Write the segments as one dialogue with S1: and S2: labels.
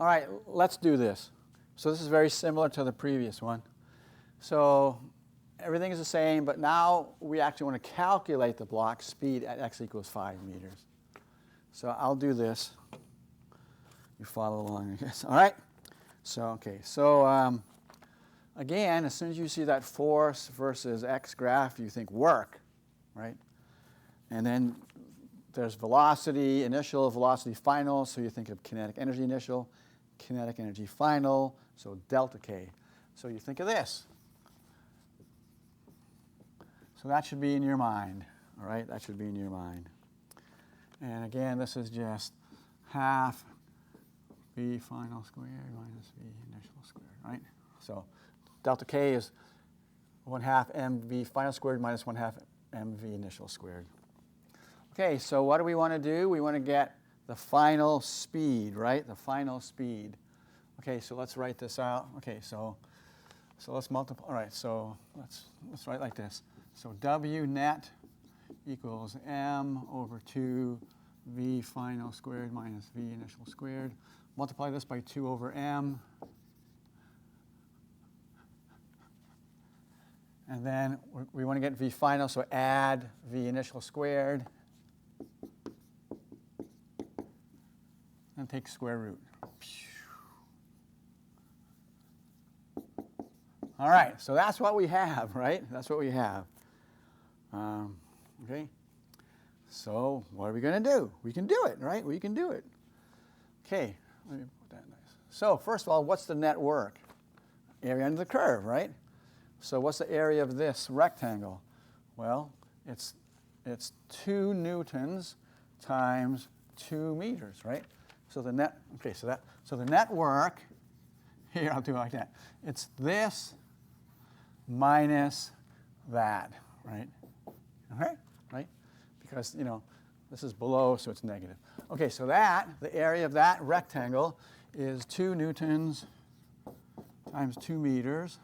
S1: All right, let's do this. So this is very similar to the previous one. So everything is the same, but now we actually want to calculate the block speed at x equals 5 meters. So I'll do this. You follow along, I guess. All right? So, okay. So again, as soon as you see that force versus x graph, you think work, right? And then there's velocity initial, velocity final. So you think of kinetic energy initial, kinetic energy final, so delta K. So you think of this. So that should be in your mind, all right? That should be in your mind. And again, this is just half V final squared minus V initial squared, right? So delta K is 1/2 mv final squared minus 1/2 mv initial squared. Okay, so what do we want to do? We want to get the final speed, right? The final speed. Okay, so let's write this out. Okay, so let's multiply. All right, so let's write like this. So W net equals m over 2 v final squared minus v initial squared. Multiply this by 2 over m. And then we want to get v final, so add v initial squared. And take square root. All right, so that's what we have, right? That's what we have. Okay, so what are we going to do? We can do it, right? We can do it. Okay, let me put that nice. So first of all, what's the net work? Area under the curve, right? So what's the area of this rectangle? Well, it's 2 newtons times 2 meters, right? So the net, okay, so the net work, here I'll do it like that. It's this minus that, right? Okay, right? Because, you know, this is below, so it's negative. Okay, so the area of that rectangle is 2 newtons times 2 meters.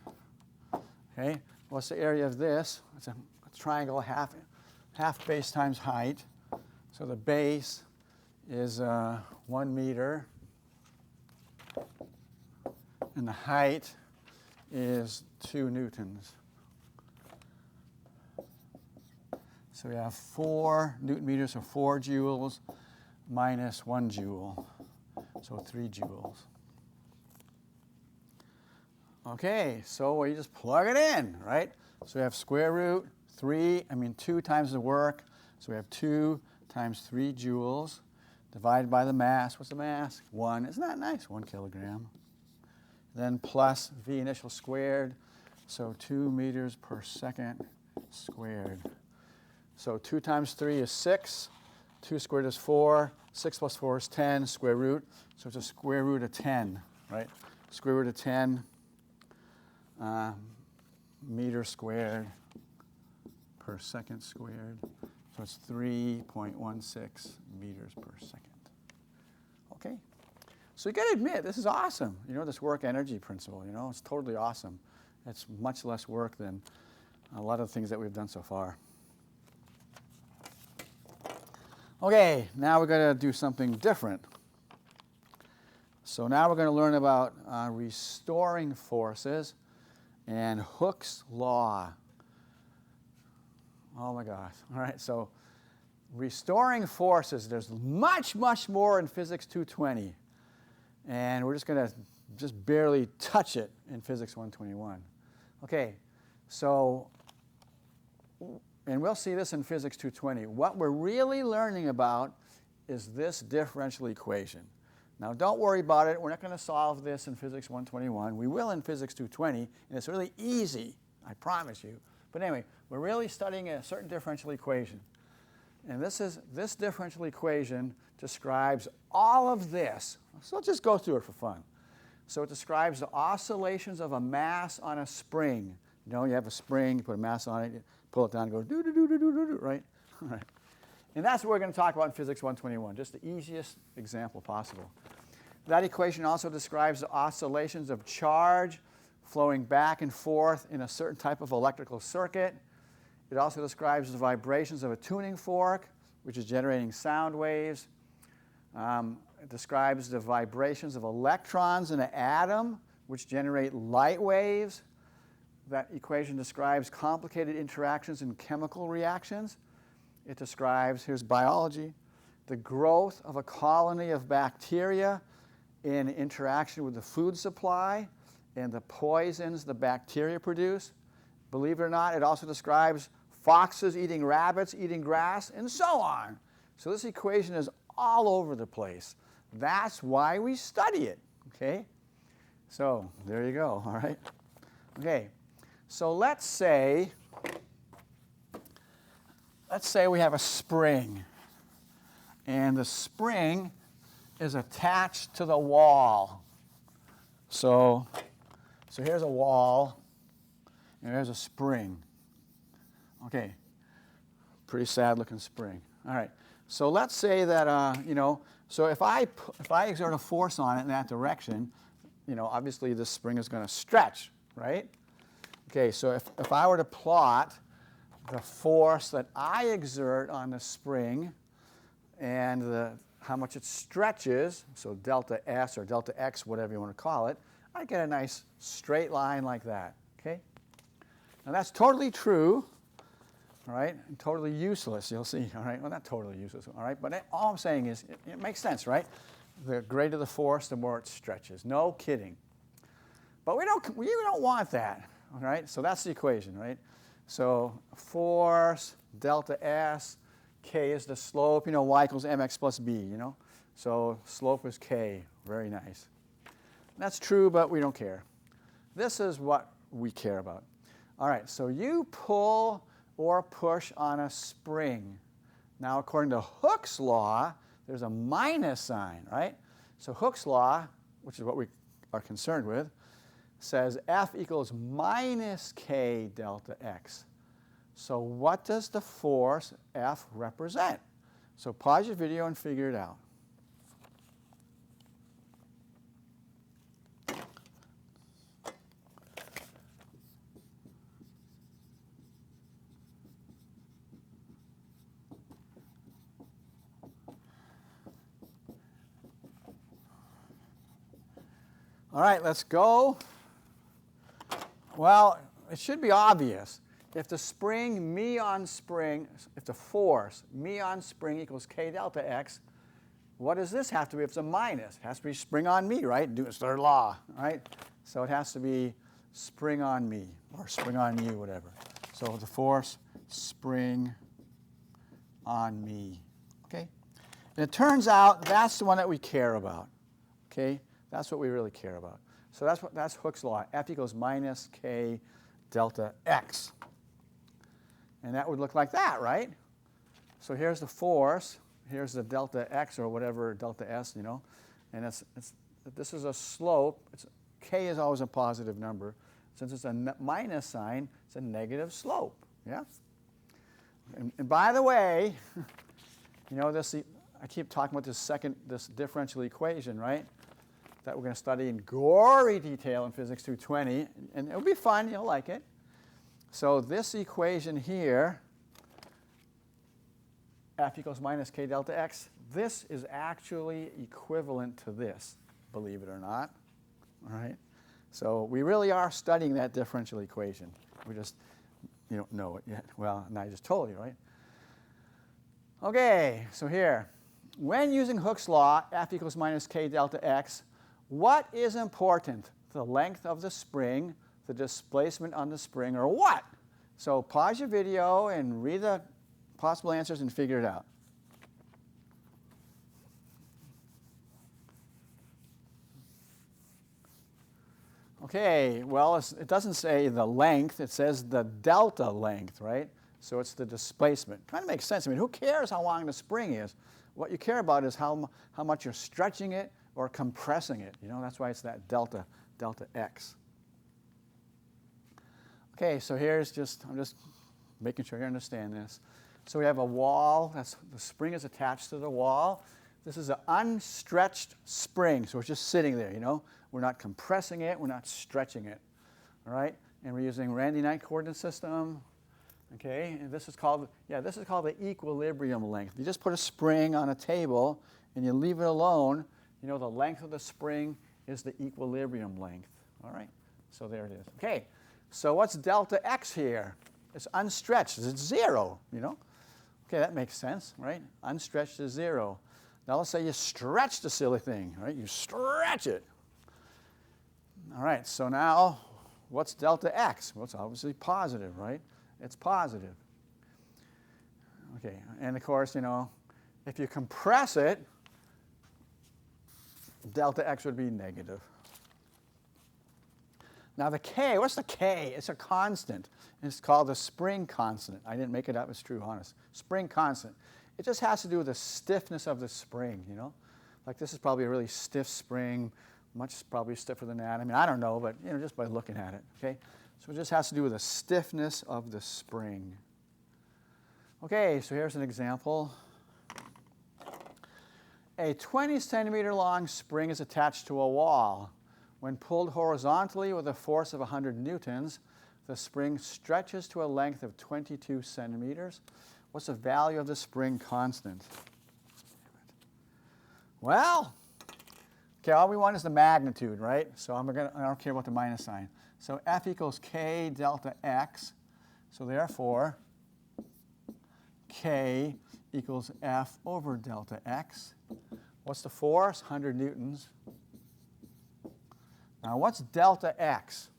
S1: Okay, what's the area of this? It's a triangle, half base times height. So the base is 1 meter, and the height is 2 newtons. So we have 4 newton meters, so 4 joules minus 1 joule, so 3 joules. Okay, so we just plug it in, right? So we have square root 2 times the work, so we have 2 times 3 joules divided by the mass. What's the mass? 1. Isn't that nice? 1 kilogram. Then plus v initial squared, so 2 meters per second squared. So 2 times 3 is 6. 2 squared is 4. 6 plus 4 is 10, square root. So it's a square root of 10, right? Square root of 10 meters squared per second squared. So it's 3.16 meters per second. Okay. So you got to admit, this is awesome. You know, this work energy principle, you know, it's totally awesome. It's much less work than a lot of the things that we've done so far. Okay, now we're going to do something different. So now we're going to learn about restoring forces and Hooke's law. Oh my gosh. All right, so restoring forces, there's much, much more in Physics 220. And we're just going to just barely touch it in Physics 121. Okay, so, and we'll see this in Physics 220. What we're really learning about is this differential equation. Now, don't worry about it. We're not going to solve this in Physics 121. We will in Physics 220, and it's really easy, I promise you. But anyway, we're really studying a certain differential equation. And this differential equation describes all of this. So let's just go through it for fun. So it describes the oscillations of a mass on a spring. You know, you have a spring, you put a mass on it, you pull it down, it goes do-do-do-do-do-do, right? All right. And that's what we're going to talk about in Physics 121, just the easiest example possible. That equation also describes the oscillations of charge flowing back and forth in a certain type of electrical circuit. It also describes the vibrations of a tuning fork, which is generating sound waves. It describes the vibrations of electrons in an atom, which generate light waves. That equation describes complicated interactions in chemical reactions. It describes, here's biology, the growth of a colony of bacteria in interaction with the food supply and the poisons the bacteria produce. Believe it or not, it also describes foxes eating rabbits, eating grass, and so on. So this equation is all over the place. That's why we study it, okay? So there you go, all right? Okay, so let's say we have a spring, and the spring is attached to the wall. So here's a wall, and there's a spring. Okay, pretty sad looking spring. All right, so let's say that, so if I exert a force on it in that direction, obviously this spring is going to stretch, right? Okay, so if I were to plot the force that I exert on the spring and how much it stretches, so delta S or delta X, whatever you want to call it, I get a nice straight line like that, okay? Now that's totally true, all right, and totally useless, you'll see, all right? Well, not totally useless, all right, but all I'm saying is it makes sense, right? The greater the force, the more it stretches. No kidding. But we don't want that, all right? So that's the equation, right? So force, delta S, K is the slope, y equals mx plus b, So slope is K, very nice. That's true, but we don't care. This is what we care about. All right, so you pull or push on a spring. Now, according to Hooke's law, there's a minus sign, right? So Hooke's law, which is what we are concerned with, says F equals minus K delta X. So what does the force F represent? So pause your video and figure it out. All right, let's go. Well, it should be obvious. If the spring, me on spring, if the force, me on spring equals K delta X, what does this have to be if it's a minus? It has to be spring on me, right? Newton's third law, right? So it has to be spring on me, or spring on you, whatever. So the force, spring on me, okay? And it turns out that's the one that we care about, okay? That's what we really care about. So that's Hooke's law. F equals minus K delta X. And that would look like that, right? So here's the force. Here's the delta X or whatever, delta S, And this is a slope. K is always a positive number. Since it's a minus sign, it's a negative slope, yeah? And by the way, I keep talking about this differential equation, right? That we're going to study in gory detail in Physics 220, and it'll be fun, you'll like it. So this equation here, F equals minus K delta X, this is actually equivalent to this, believe it or not, all right? So we really are studying that differential equation. We just, you don't know it yet. Well, now I just told you, right? Okay, so here, when using Hooke's law, F equals minus K delta X, what is important? The length of the spring, the displacement on the spring, or what? So pause your video and read the possible answers and figure it out. Okay, well, it doesn't say the length. It says the delta length, right? So it's the displacement. Kind of makes sense. I mean, who cares how long the spring is? What you care about is how much you're stretching it or compressing it. That's why it's that delta X. Okay, so I'm just making sure you understand this. So we have a wall. The spring is attached to the wall. This is an unstretched spring, so it's just sitting there, We're not compressing it. We're not stretching it, all right? And we're using Randy-Knight coordinate system, okay? And this is called the equilibrium length. You just put a spring on a table and you leave it alone, you know the length of the spring is the equilibrium length. All right, so there it is. Okay, so what's delta x here? It's unstretched. It's 0, you know. Okay, that makes sense, right? Unstretched is 0. Now let's say you stretch the silly thing, right? You stretch it. All right, so now what's delta x? Well, it's obviously positive, right? It's positive. Okay, and of course, you know, if you compress it, delta x would be negative. Now the k, what's the k? It's a constant. It's called the spring constant. I didn't make it up, it's true, honest. Spring constant. It just has to do with the stiffness of the spring, you know? Like this is probably a really stiff spring, much probably stiffer than that. I mean, I don't know, but you know, just by looking at it, okay? So it just has to do with the stiffness of the spring. Okay, so here's an example. A 20 centimeter long spring is attached to a wall. When pulled horizontally with a force of 100 newtons, the spring stretches to a length of 22 centimeters. What's the value of the spring constant? Well, okay, all we want is the magnitude, right? So I don't care about the minus sign. So F equals K delta X. So therefore, K equals F over delta X. What's the force? 100 newtons. Now, what's delta X?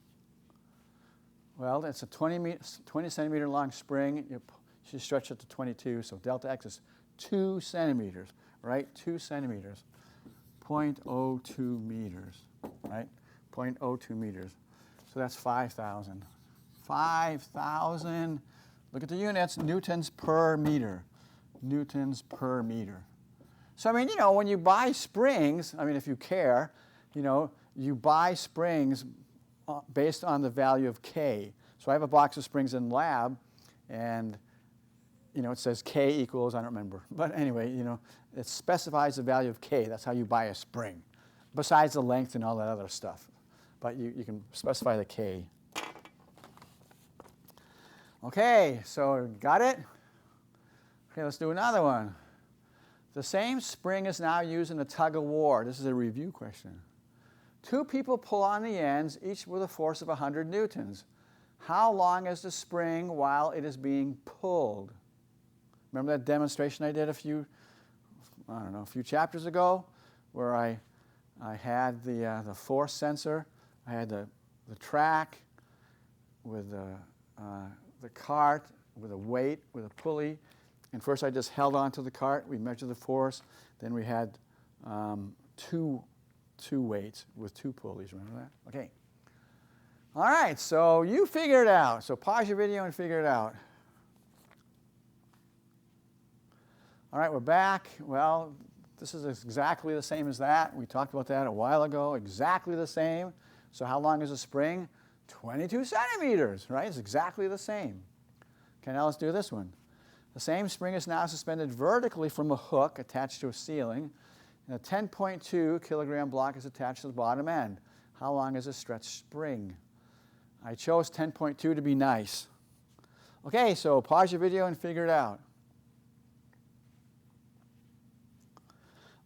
S1: Well, it's a 20 centimeter long spring. You stretch it to 22, so delta X is 2 centimeters, right? 2 centimeters. 0.02 meters, right? 0.02 meters. So that's 5,000. 5,000, look at the units, newtons per meter. Newtons per meter. So, I mean, you know, when you buy springs, I mean, if you care, you know, you buy springs based on the value of K. So I have a box of springs in lab, and, you know, it says K equals, I don't remember. But anyway, you know, it specifies the value of K. That's how you buy a spring, besides the length and all that other stuff. But you can specify the K. Okay, so got it? Okay, let's do another one. The same spring is now used in a tug of war. This is a review question. 2 people pull on the ends, each with a force of 100 newtons. How long is the spring while it is being pulled? Remember that demonstration I did a few chapters ago, where I had the force sensor, I had the track with the cart, with a weight, with a pulley. And first I just held onto the cart, we measured the force, then we had two weights with 2 pulleys, remember that? Okay. All right, so you figure it out. So pause your video and figure it out. All right, we're back. Well, this is exactly the same as that. We talked about that a while ago, exactly the same. So how long is a spring? 22 centimeters, right? It's exactly the same. Okay, now let's do this one. The same spring is now suspended vertically from a hook attached to a ceiling, and a 10.2 kilogram block is attached to the bottom end. How long is a stretched spring? I chose 10.2 to be nice. Okay, so pause your video and figure it out.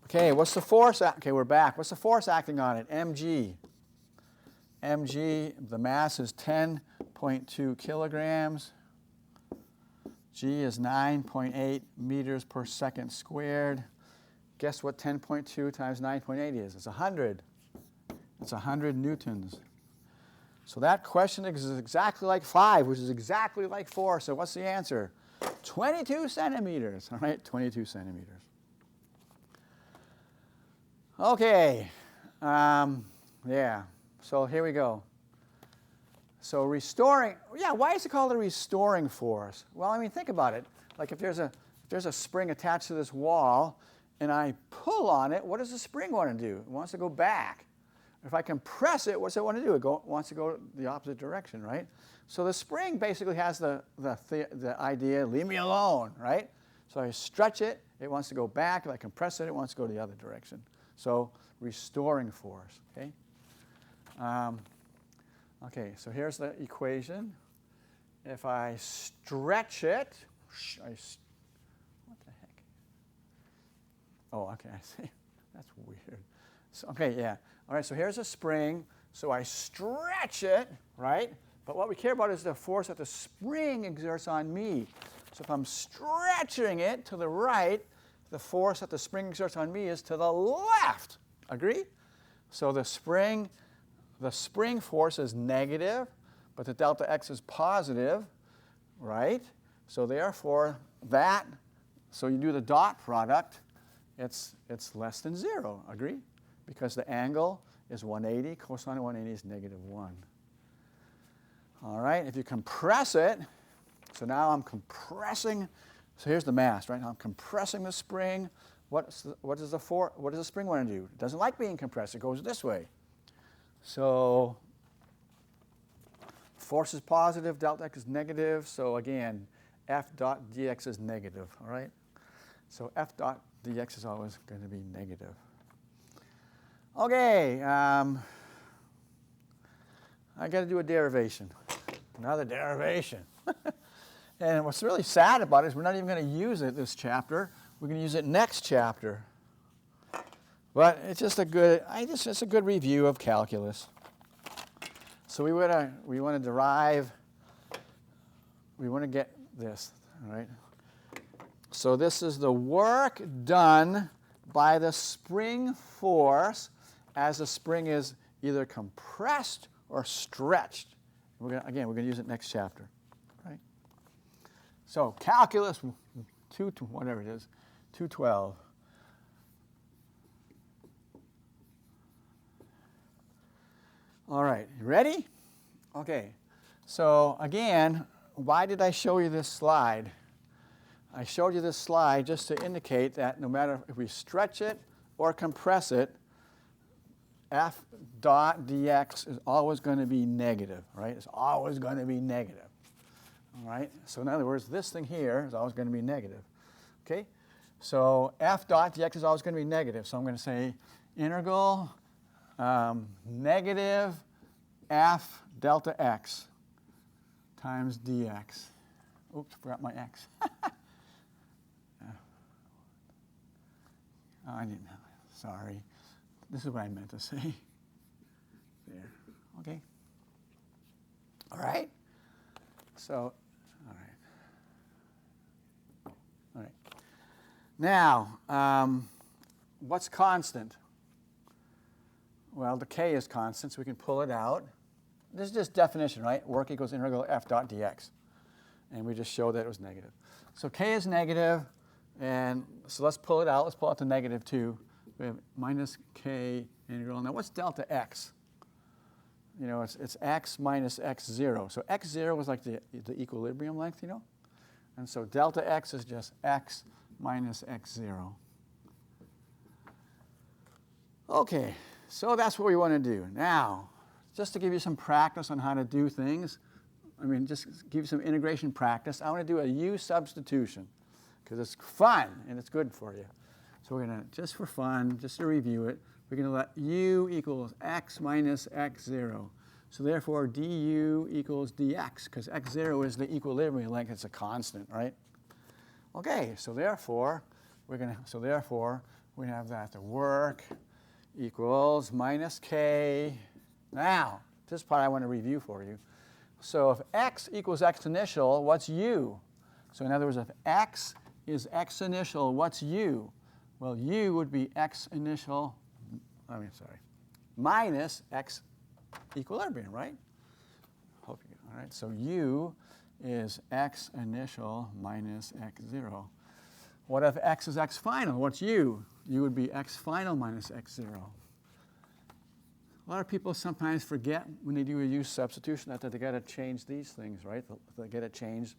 S1: Okay, what's the force? Okay, we're back. What's the force acting on it? mg. mg, the mass is 10.2 kilograms. G is 9.8 meters per second squared. Guess what 10.2 times 9.8 is? It's 100. It's 100 newtons. So that question is exactly like 5, which is exactly like 4. So what's the answer? 22 centimeters. All right, 22 centimeters. Okay. Yeah. So here we go. So restoring, why is it called a restoring force? Well, I mean, think about it. Like if there's a spring attached to this wall and I pull on it, what does the spring want to do? It wants to go back. If I compress it, what's it want to do? It wants to go the opposite direction, right? So the spring basically has the idea, leave me alone, right? So I stretch it, it wants to go back. If I compress it, it wants to go the other direction. So restoring force, okay? Okay, so here's the equation. If I stretch it, what the heck? Oh, okay, I see. That's weird. So, okay, yeah. All right, so here's a spring. So I stretch it, right? But what we care about is the force that the spring exerts on me. So if I'm stretching it to the right, the force that the spring exerts on me is to the left. Agree? So the spring force is negative, but the delta x is positive, right? So therefore, so you do the dot product, it's less than 0. Agree? Because the angle is 180, cosine of 180 is -1. All right, if you compress it, so now I'm compressing, so here's the mass, right? Now I'm compressing the spring. What does the spring want to do? It doesn't like being compressed. It goes this way. So force is positive, delta x is negative. So again, F dot dx is negative, all right? So F dot dx is always going to be negative. Okay, I got to do a derivation. Another derivation. And what's really sad about it is we're not even going to use it this chapter. We're going to use it next chapter. But it's just a good, it's a good review of calculus. So we want to derive, we want to get this, all right? So this is the work done by the spring force as the spring is either compressed or stretched. We're going to use it next chapter, right? So calculus 212. All right, you ready? Okay, so again, why did I show you this slide? I showed you this slide just to indicate that no matter if we stretch it or compress it, F dot dx is always going to be negative, right? It's always going to be negative, all right? So in other words, this thing here is always going to be negative, okay? So F dot dx is always going to be negative. So I'm going to say integral negative F delta x times dx. Oops, forgot my x. Oh, I didn't know. Sorry. This is what I meant to say. There. Okay. All right. So, all right. All right. Now, what's constant? Well, the k is constant, so we can pull it out. This is just definition, right? Work equals integral F dot dx. And we just showed that it was negative. So k is negative, and so let's pull it out. Let's pull out the negative 2. We have minus k integral. Now, what's delta x? You know, it's x minus x0. So x0 was like the equilibrium length, you know? And so delta x is just x minus x0. Okay, so that's what we want to do. Now, just to give you some practice on how to do things, just give you some integration practice, I want to do a u substitution because it's fun and it's good for you. So we're going to, just for fun, just to review it, we're going to let u equals x minus x0. So therefore, du equals dx, because x0 is the equilibrium length. It's a constant, right? Okay, so therefore, we have that the work equals minus k. Now, this part I want to review for you. So if x equals x initial, what's u? So in other words, if x is x initial, what's u? Well, u would be x initial, minus x equilibrium, right? All right, so u is x initial minus x0. What if x is x final? What's u? u would be x final minus x0. A lot of people sometimes forget when they do a u substitution that they got to change these things, right? They got to change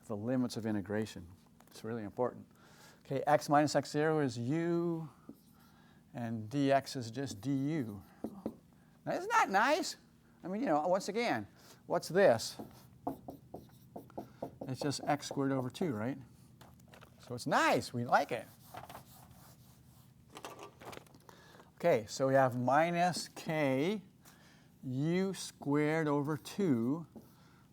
S1: the limits of integration. It's really important. Okay, x minus x0 is u, and dx is just du. Now, isn't that nice? Once again, what's this? It's just x squared over 2, right? So it's nice. We like it. Okay, so we have minus k u squared over 2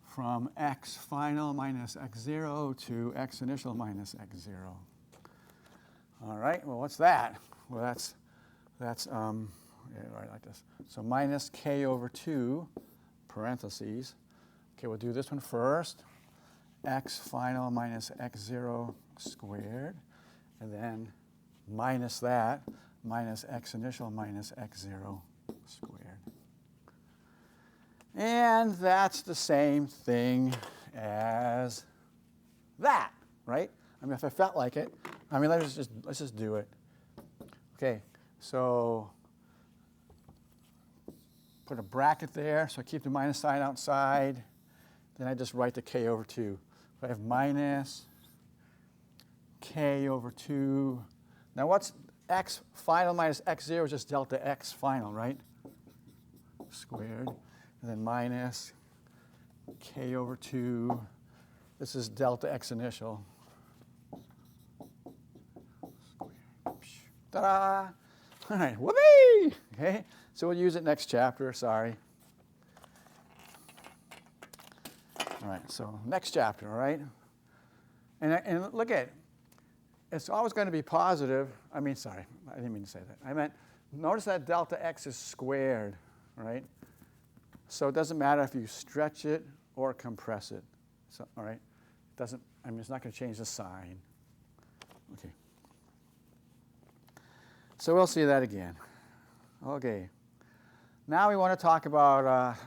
S1: from x final minus x0 to x initial minus x0. All right, well, what's that? Well, that's yeah, right like this. So minus k over 2, parentheses. Okay, we'll do this one first. X final minus x0 squared. And then minus that, minus x initial minus x0 squared. And that's the same thing as that, right? I mean, if I felt like it, I mean, let's just do it. Okay, so put a bracket there, so I keep the minus sign outside. Then I just write the k over 2. So I have minus k over 2. Now what's x final minus x0 is just delta x final, right? Squared. And then minus k over 2. This is delta x initial. Ta-da! All right, whoopee! Okay, so we'll use it next chapter, sorry. All right, so next chapter, all right? And look at it. It's always going to be positive. I mean, sorry, I didn't mean to say that. I meant, notice that delta x is squared, right? So it doesn't matter if you stretch it or compress it. So, all right? It doesn't, I mean, it's not going to change the sign. Okay. So we'll see that again. Okay. Now we want to talk about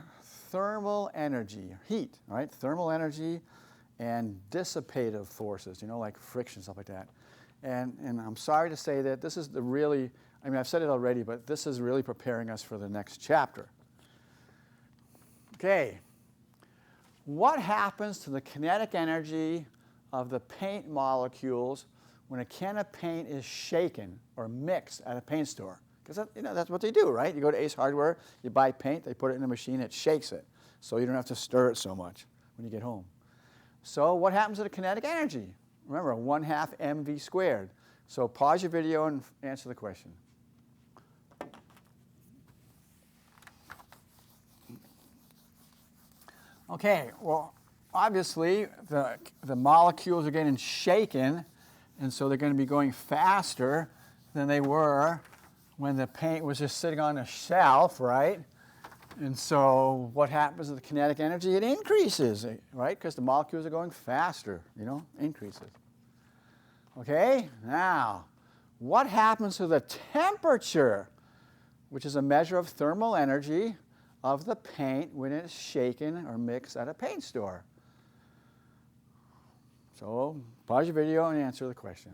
S1: thermal energy, heat, all right? Thermal energy and dissipative forces, you know, like friction, stuff like that. And I'm sorry to say that this is the really, I mean, I've said it already, but this is really preparing us for the next chapter. Okay. What happens to the kinetic energy of the paint molecules when a can of paint is shaken or mixed at a paint store? Because you know, that's what they do, right? You go to Ace Hardware, you buy paint, they put it in a machine, it shakes it. So you don't have to stir it so much when you get home. So what happens to the kinetic energy? Remember, 1/2 mv squared. So pause your video and answer the question. Okay, well, obviously, the molecules are getting shaken, and so they're going to be going faster than they were when the paint was just sitting on a shelf, right? And so what happens to the kinetic energy? It increases, right? Because the molecules are going faster, you know, increases. Okay, now, what happens to the temperature, which is a measure of thermal energy of the paint when it's shaken or mixed at a paint store? So pause your video and answer the question.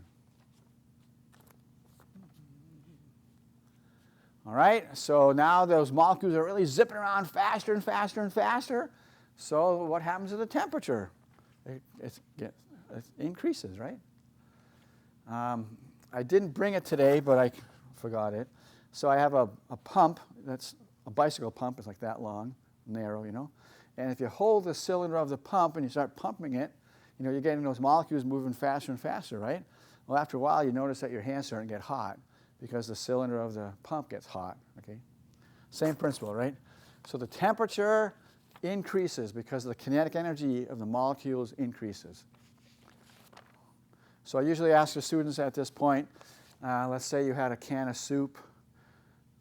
S1: All right, so now those molecules are really zipping around faster and faster and faster. So what happens to the temperature? It increases, right? I didn't bring it today, but I forgot it. So I have a pump that's a bicycle pump. It's like that long, narrow, you know. And if you hold the cylinder of the pump and you start pumping it, you know, you're getting those molecules moving faster and faster, right? Well, after a while, you notice that your hands starting to get hot because the cylinder of the pump gets hot, okay? Same principle, right? So the temperature increases because the kinetic energy of the molecules increases. So I usually ask the students at this point, let's say you had a can of soup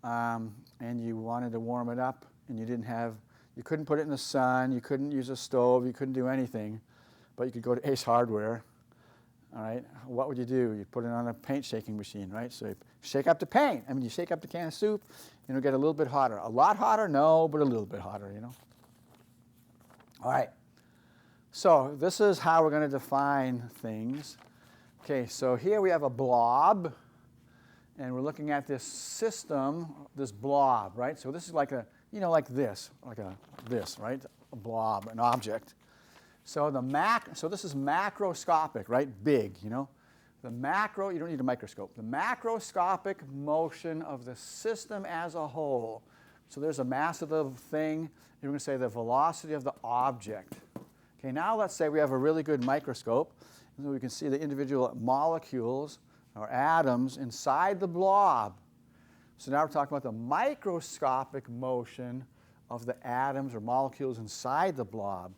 S1: and you wanted to warm it up and you couldn't put it in the sun, you couldn't use a stove, you couldn't do anything, but you could go to Ace Hardware, all right? What would you do? You'd put it on a paint shaking machine, right? So you shake up the paint. I mean, you shake up the can of soup and it'll get a little bit hotter. A lot hotter? No, but a little bit hotter, you know? All right. So this is how we're going to define things. Okay, so here we have a blob, and we're looking at this system, this blob, right? So this is like a, you know, like this, right? A blob, an object. So so this is macroscopic, right? Big, you know? The macro, you don't need a microscope. The macroscopic motion of the system as a whole. So there's a mass of the thing. You're going to say the velocity of the object. Okay, now let's say we have a really good microscope. And we can see the individual molecules or atoms inside the blob. So now we're talking about the microscopic motion of the atoms or molecules inside the blob.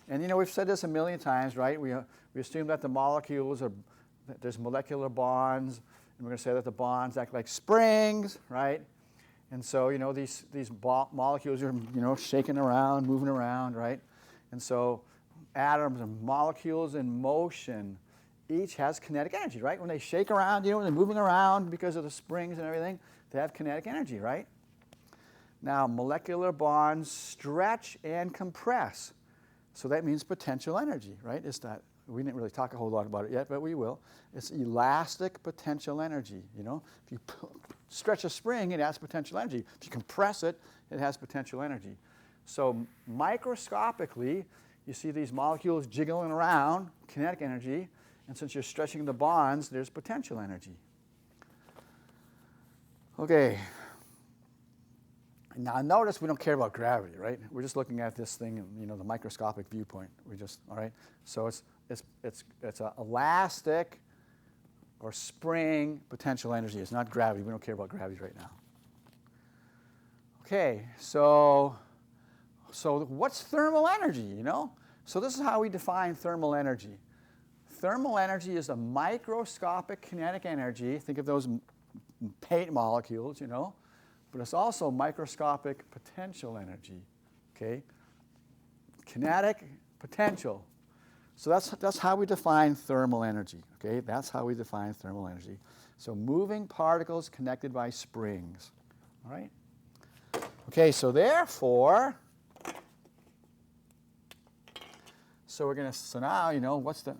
S1: And you know, we've said this a million times, right? We assume that the molecules there's molecular bonds, and we're going to say that the bonds act like springs, right? And so, you know, these molecules are, you know, shaking around, moving around, right? And so atoms and molecules in motion each has kinetic energy, right? When they shake around, you know, when they're moving around because of the springs and everything, they have kinetic energy, right? Now, molecular bonds stretch and compress. So that means potential energy, right? It's that, we didn't really talk a whole lot about it yet, but we will. It's elastic potential energy, you know? If you stretch a spring, it has potential energy. If you compress it, it has potential energy. So microscopically, you see these molecules jiggling around, kinetic energy, and since you're stretching the bonds, there's potential energy. Okay. Now notice we don't care about gravity, right? We're just looking at this thing in, you know, the microscopic viewpoint. We just, all right? So it's an elastic or spring potential energy. It's not gravity. We don't care about gravity right now. Okay, so what's thermal energy, you know? So this is how we define thermal energy. Thermal energy is a microscopic kinetic energy. Think of those paint molecules, you know? But it's also microscopic potential energy, okay? Kinetic, potential. So that's how we define thermal energy, okay? That's how we define thermal energy. So moving particles connected by springs, all right? Okay, so therefore, so now, you know, what's the,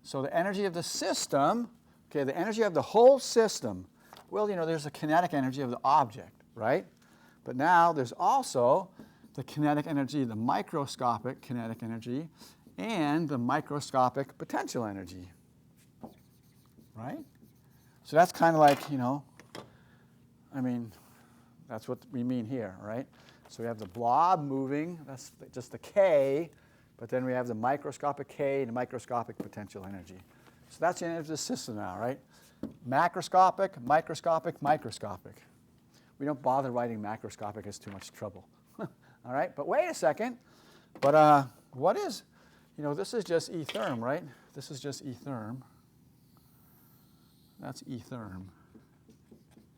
S1: so the energy of the system, okay, the energy of the whole system. Well, you know, there's the kinetic energy of the object, right? But now there's also the kinetic energy, the microscopic kinetic energy, and the microscopic potential energy, right? So that's kind of like, you know, I mean, that's what we mean here, right? So we have the blob moving, that's just the K, but then we have the microscopic K and the microscopic potential energy. So that's the energy of the system now, right? Macroscopic, microscopic, microscopic. We don't bother writing macroscopic, it's too much trouble. All right, but wait a second. But what is, you know, this is just E therm, right? This is just E therm. That's E therm.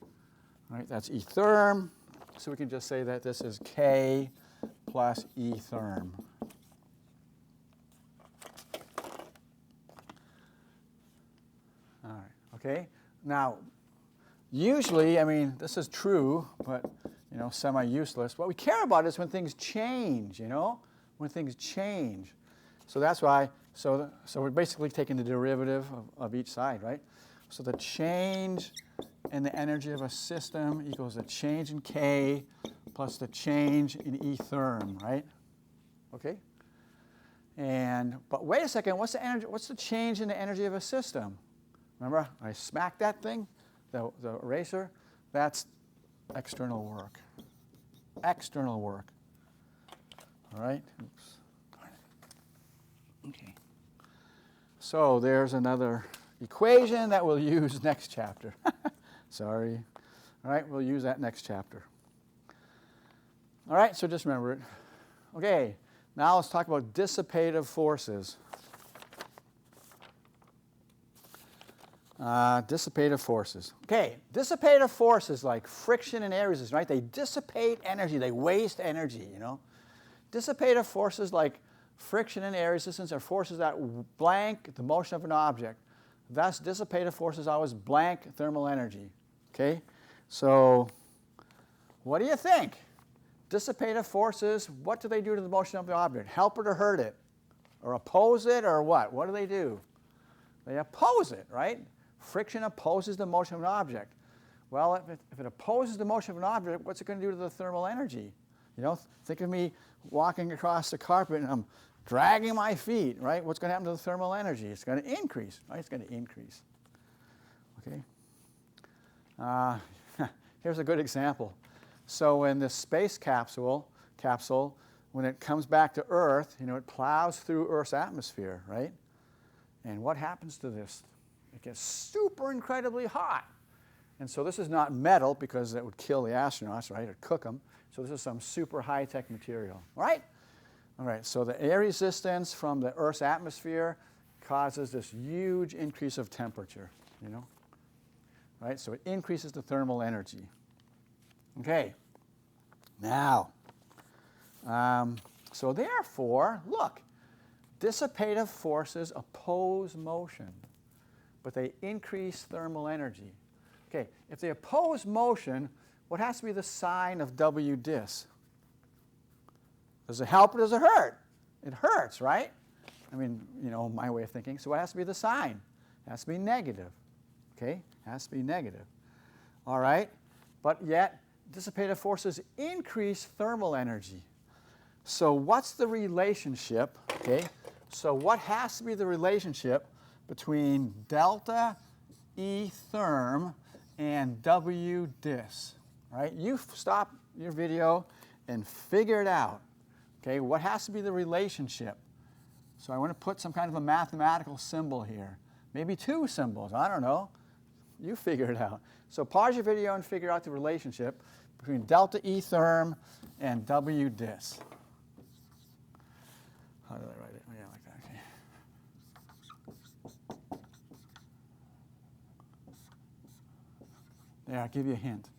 S1: All right, that's E therm. So we can just say that this is K plus E therm. All right. Okay, now, usually, I mean, this is true, but, you know, semi-useless. What we care about is when things change, you know, when things change. So that's why, so we're basically taking the derivative of each side, right? So the change in the energy of a system equals the change in K plus the change in E therm, right? Okay? But wait a second, what's the change in the energy of a system? Remember, I smacked that thing, the eraser. That's external work. External work. All right? Oops. Okay. So there's another equation that we'll use next chapter. Sorry. All right, we'll use that next chapter. All right, so just remember it. Okay, now let's talk about dissipative forces. Dissipative forces. Okay, dissipative forces like friction and air resistance, right? They dissipate energy, they waste energy, you know. Dissipative forces like friction and air resistance are forces that blank the motion of an object. Thus, dissipative forces always blank thermal energy, okay? So, what do you think? Dissipative forces, what do they do to the motion of the object? Help it or hurt it? Or oppose it or what? What do? They oppose it, right? Friction opposes the motion of an object. Well, if it opposes the motion of an object, what's it going to do to the thermal energy? You know, think of me walking across the carpet and I'm dragging my feet, right? What's going to happen to the thermal energy? It's going to increase, right? It's going to increase. Okay? Here's a good example. So in the space capsule, when it comes back to Earth, you know, it plows through Earth's atmosphere, right? And what happens to this? It gets super incredibly hot. And so this is not metal because that would kill the astronauts, right, or cook them. So this is some super high-tech material, right? All right, so the air resistance from the Earth's atmosphere causes this huge increase of temperature, you know? Right, so it increases the thermal energy. Okay. Now, so therefore, look, dissipative forces oppose motion, but they increase thermal energy. Okay, if they oppose motion, what has to be the sign of W dis? Does it help or does it hurt? It hurts, right? I mean, you know, my way of thinking. So what has to be the sign? It has to be negative. Okay, it has to be negative. All right, but yet dissipative forces increase thermal energy. So what's the relationship? Okay, so what has to be the relationship between delta E therm and W dis? Right? You stop your video and figure it out. Okay, what has to be the relationship? So I want to put some kind of a mathematical symbol here. Maybe two symbols, I don't know. You figure it out. So pause your video and figure out the relationship between delta E therm and W dis. How do I write it? Oh, yeah, like that. Okay. There, I'll give you a hint.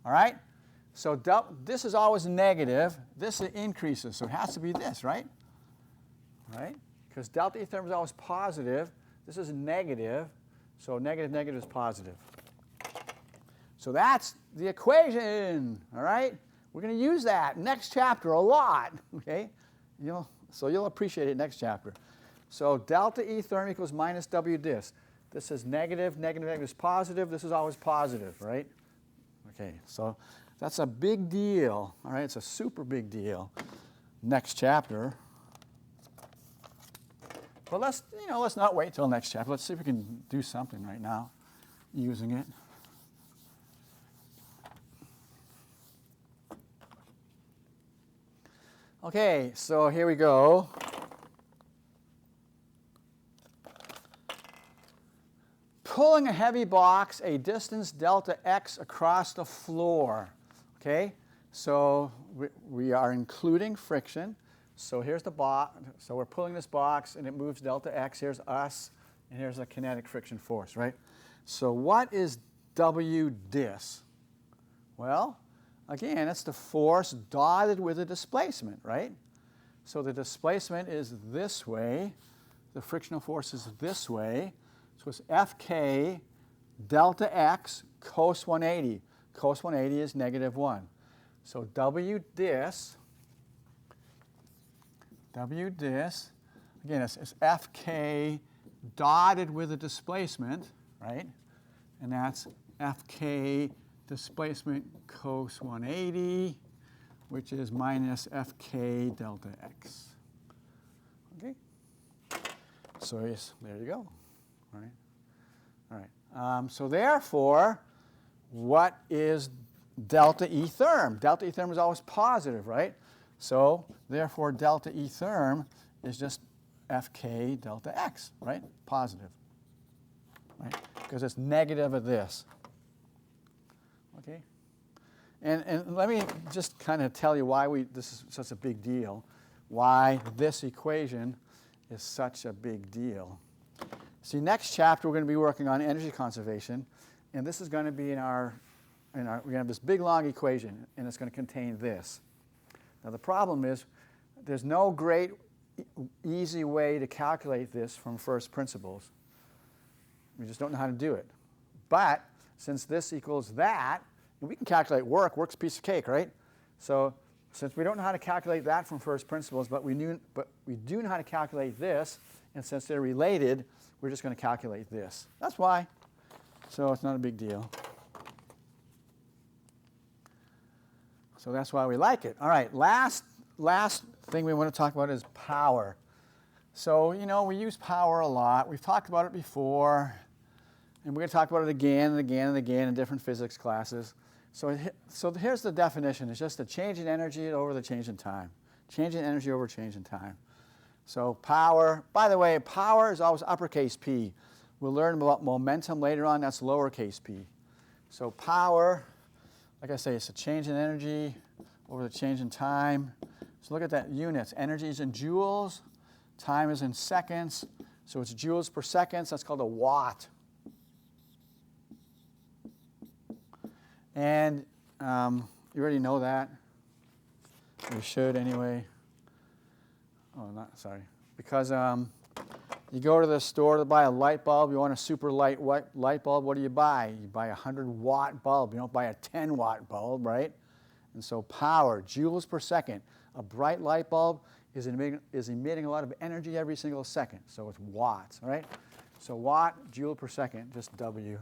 S1: All right? So this is always negative. This increases, so it has to be this, right? Right? Because delta E therm is always positive. This is negative, so negative, negative is positive. So that's the equation, all right? We're going to use that next chapter a lot, okay? So you'll appreciate it next chapter. So delta E therm equals minus W dis. This is negative, negative, negative is positive. This is always positive, right? Okay, so that's a big deal, all right? It's a super big deal. Next chapter. But let's not wait till next chapter. Let's see if we can do something right now using it. Okay, so here we go. Pulling a heavy box a distance delta x across the floor. Okay, so we are including friction. So here's the box. So we're pulling this box and it moves delta x. Here's us, and here's the kinetic friction force, right? So what is W dis? Well, again, it's the force dotted with a displacement, right? So the displacement is this way. The frictional force is this way. So it's Fk delta x cos 180. Cos 180 is negative 1. So W dis, again, it's Fk dotted with a displacement, right? And that's Fk displacement cos 180, which is minus Fk delta x. Okay? So yes, there you go. All right? All right. So therefore, what is delta E therm? Delta E therm is always positive, right? So therefore, delta E therm is just Fk delta x, right? Positive, right? Because it's negative of this. Okay? And let me just kind of tell you why this is such a big deal, why this equation is such a big deal. See, next chapter we're going to be working on energy conservation, and this is going to be we're going to have this big long equation, and it's going to contain this. Now the problem is there's no great easy way to calculate this from first principles. We just don't know how to do it. But since this equals that, we can calculate work. Work's a piece of cake, right? So since we don't know how to calculate that from first principles, but we do know how to calculate this, and since they're related, we're just going to calculate this. That's why. So it's not a big deal. So that's why we like it. All right, last thing we want to talk about is power. So, we use power a lot. We've talked about it before, and we're going to talk about it again and again and again in different physics classes. So here's the definition. It's just the change in energy over the change in time. Change in energy over change in time. So power, by the way, power is always uppercase P. We'll learn about momentum later on. That's lowercase p. So power, like I say, it's a change in energy over the change in time. So look at that units. Energy is in joules. Time is in seconds. So it's joules per second. That's called a watt. And You already know that. You should anyway. Oh, sorry. Because you go to the store to buy a light bulb. You want a super light light bulb. What do you buy? You buy a 100-watt bulb. You don't buy a 10-watt bulb, right? And so power, joules per second. A bright light bulb is emitting a lot of energy every single second. So it's watts, right? So watt, joule per second, just W.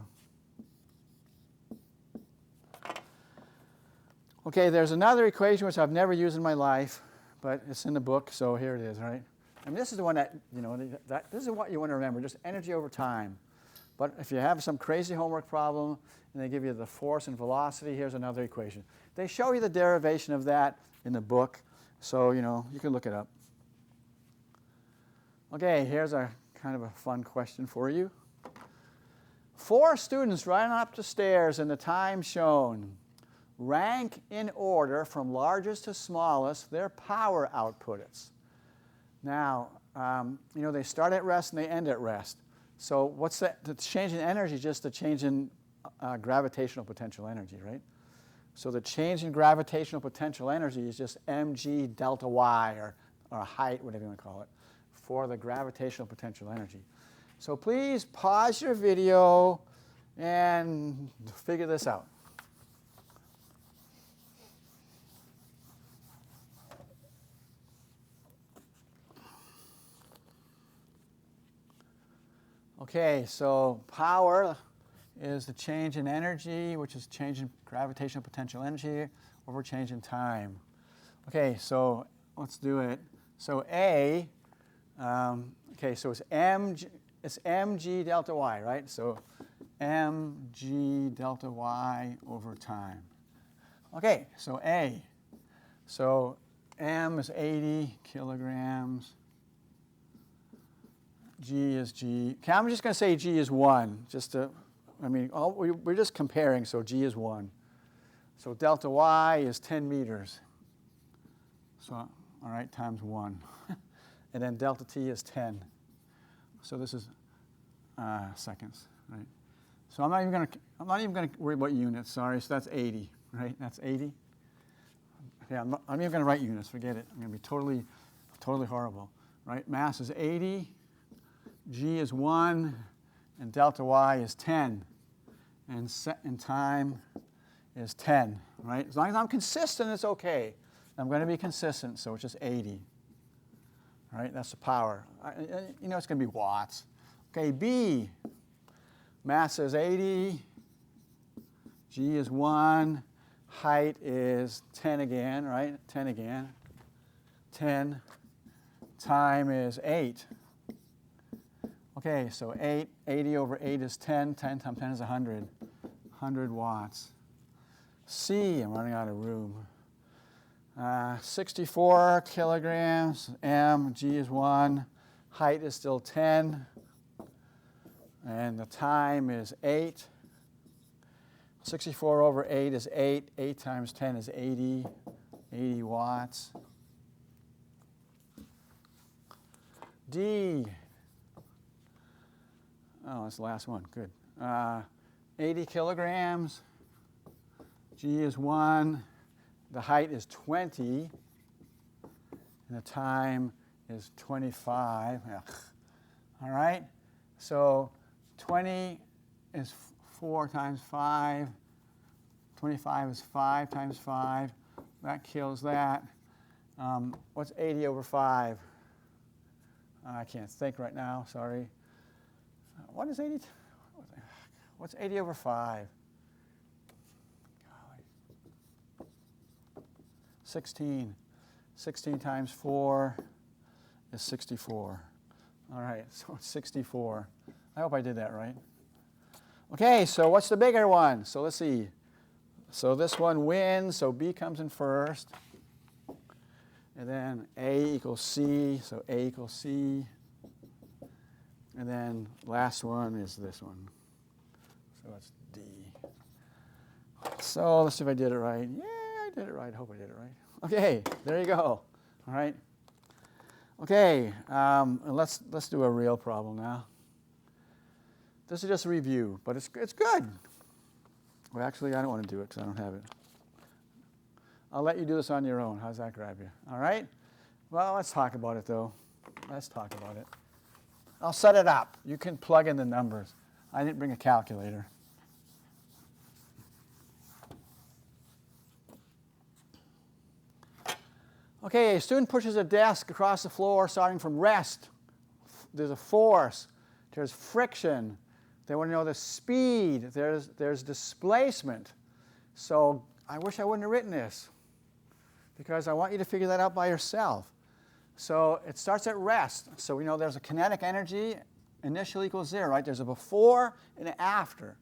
S1: Okay, there's another equation which I've never used in my life, but it's in the book, so here it is, right? I mean, this is the one that, this is what you want to remember, just energy over time. But if you have some crazy homework problem and they give you the force and velocity, here's another equation. They show you the derivation of that in the book, so, you can look it up. Okay, here's a kind of a fun question for you. 4 students ran up the stairs in the time shown. Rank in order from largest to smallest their power outputs. Now, they start at rest and they end at rest. So what's that? The change in energy is just the change in gravitational potential energy, right? So the change in gravitational potential energy is just mg delta y, or height, whatever you want to call it, for the gravitational potential energy. So please pause your video and figure this out. Okay, so power is the change in energy, which is change in gravitational potential energy over change in time. Okay, so let's do it. So A, so it's mg delta y, right? So mg delta y over time. Okay, so A. So m is 80 kilograms. G is G. Okay, I'm just going to say G is 1. We're just comparing, so G is 1. So delta Y is 10 meters. So, all right, times 1. And then delta T is 10. So this is seconds, right? So I'm not even going to worry about units. Sorry. So that's 80, right? That's 80. Yeah, I'm not even going to write units. Forget it. I'm going to be totally horrible, right? Mass is 80. G is 1, and delta y is 10, and time is 10, right? As long as I'm consistent, it's okay. I'm going to be consistent, so it's just 80, right? That's the power. It's going to be watts. Okay, B, mass is 80, G is 1, height is 10 again, right? 10 again. 10, time is 8. Okay, so 80 over 8 is 10. 10 times 10 is 100. 100 watts. C, I'm running out of room. 64 kilograms. M, G is 1. Height is still 10. And the time is 8. 64 over 8 is 8. 8 times 10 is 80. 80 watts. D. Oh, that's the last one. Good. 80 kilograms. G is 1. The height is 20. And the time is 25. Ugh. All right? So 20 is 4 times 5. 25 is 5 times 5. That kills that. What's 80 over 5? I can't think right now. Sorry. What is 80? What's 80 over 5? 16. 16 times 4 is 64. All right, so it's 64. I hope I did that right. Okay, so what's the bigger one? So let's see. So this one wins, so B comes in first. And then A equals C, so A equals C. And then last one is this one. So that's D. So let's see if I did it right. Yeah, I did it right. I hope I did it right. Okay, there you go. All right. Okay, let's do a real problem now. This is just a review, but it's good. Well, actually, I don't want to do it because I don't have it. I'll let you do this on your own. How's that grab you? All right? Well, let's talk about it, though. Let's talk about it. I'll set it up. You can plug in the numbers. I didn't bring a calculator. Okay, a student pushes a desk across the floor starting from rest. There's a force. There's friction. They want to know the speed. There's displacement. So I wish I wouldn't have written this because I want you to figure that out by yourself. So it starts at rest. So we know there's a kinetic energy, initial equals 0, right? There's a before and an after.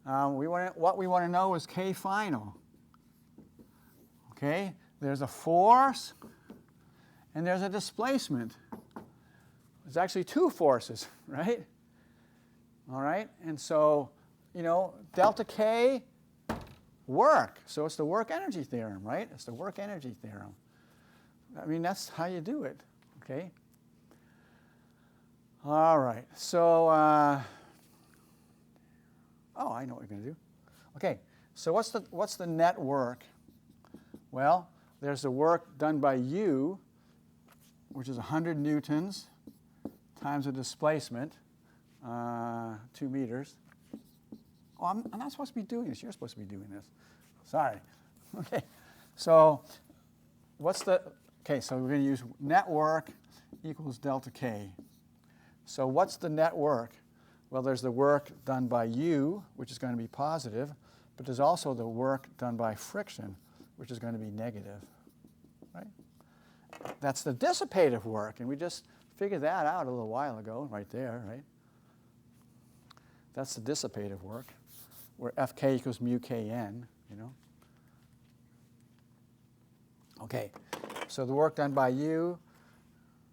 S1: What we want to know is K final. Okay? There's a force and there's a displacement. There's actually two forces, right? All right? And so, delta K, work. So it's the work energy theorem, right? It's the work energy theorem. I mean, that's how you do it, okay? All right. So, I know what we're going to do. Okay. So what's the net work? Well, there's the work done by U, which is 100 newtons times the displacement, 2 meters. Oh, I'm not supposed to be doing this. You're supposed to be doing this. Sorry. Okay. So so we're going to use net work equals delta K. So what's the net work? Well, there's the work done by U, which is going to be positive, but there's also the work done by friction, which is going to be negative, right? That's the dissipative work, and we just figured that out a little while ago, right there, right? That's the dissipative work, where Fk equals mu Kn, Okay, so the work done by U,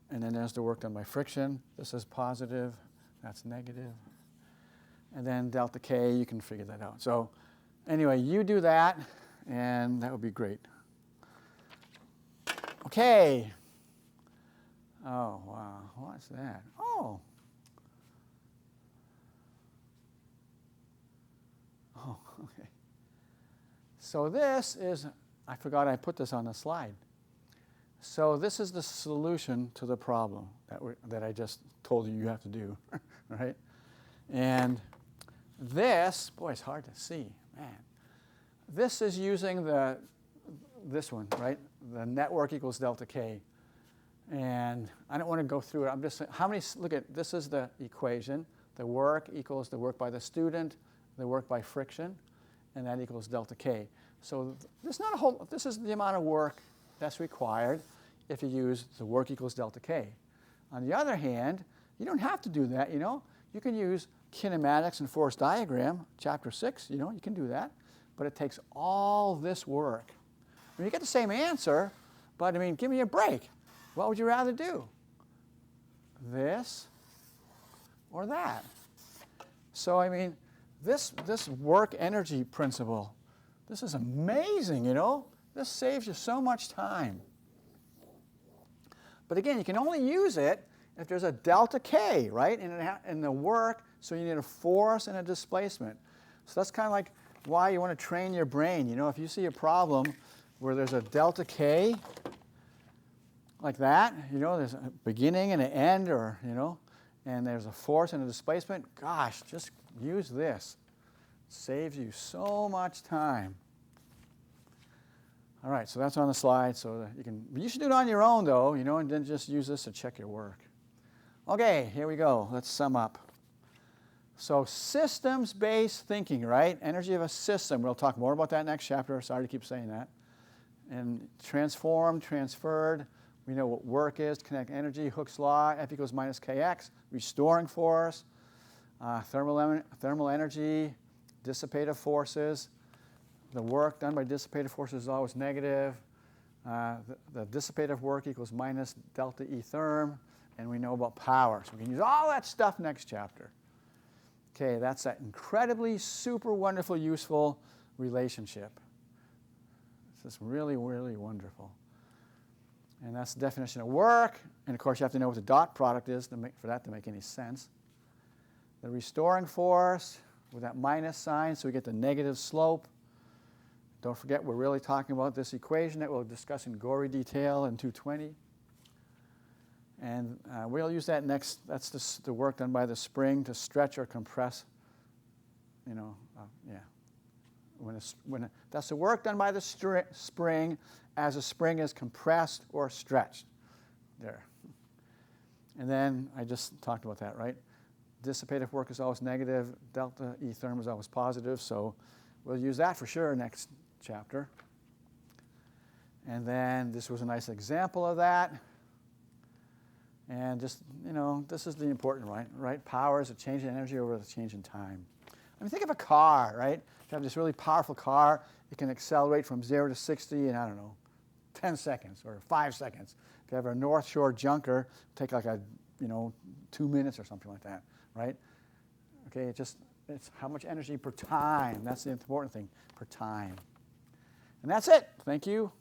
S1: and then there's the work done by friction. This is positive, that's negative. And then delta K, you can figure that out. So anyway, you do that, and that would be great. Okay. Oh, wow. What's that? Oh. Oh, okay. So this is, I forgot I put this on the slide. So this is the solution to the problem that I just told you have to do, right? And this, boy, it's hard to see, man. This is using this one, right? The network equals delta K. And I don't want to go through it. I'm just saying, look at, this is the equation. The work equals the work by the student, the work by friction, and that equals delta K. So this is the amount of work that's required if you use the work equals delta K. On the other hand, you don't have to do that, You can use kinematics and force diagram, chapter 6, you can do that. But it takes all this work. I mean, you get the same answer, but I mean, give me a break. What would you rather do? This or that? So I mean, this work energy principle, this is amazing, This saves you so much time. But again, you can only use it if there's a delta K, right, in the work, so you need a force and a displacement. So that's kind of like why you want to train your brain. If you see a problem where there's a delta K, like that, there's a beginning and an end, or, and there's a force and a displacement, gosh, just use this. It saves you so much time. All right, so that's on the slide, so you should do it on your own, though, and then just use this to check your work. Okay, here we go. Let's sum up. So systems-based thinking, right? Energy of a system. We'll talk more about that next chapter. Sorry to keep saying that. And transformed, transferred. We know what work is, kinetic energy, Hooke's law, F equals minus Kx, restoring force, thermal energy, dissipative forces. The work done by dissipative forces is always negative. The dissipative work equals minus delta E therm. And we know about power. So we can use all that stuff next chapter. Okay, that's that incredibly, super wonderful, useful relationship. This is really, really wonderful. And that's the definition of work. And of course, you have to know what the dot product is for that to make any sense. The restoring force with that minus sign, so we get the negative slope. Don't forget, we're really talking about this equation that we'll discuss in gory detail in 220. And we'll use that next. That's the work done by the spring to stretch or compress. That's the work done by the spring as a spring is compressed or stretched. There. And then I just talked about that, right? Dissipative work is always negative. Delta E therm is always positive. So we'll use that for sure next chapter. And then this was a nice example of that. And just, this is the important, right? Power is a change in energy over the change in time. I mean, think of a car, right? You have this really powerful car. It can accelerate from 0 to 60 in, 10 seconds or 5 seconds. If you have a North Shore junker, take like 2 minutes or something like that, right? Okay, it's how much energy per time. That's the important thing, per time. And that's it. Thank you.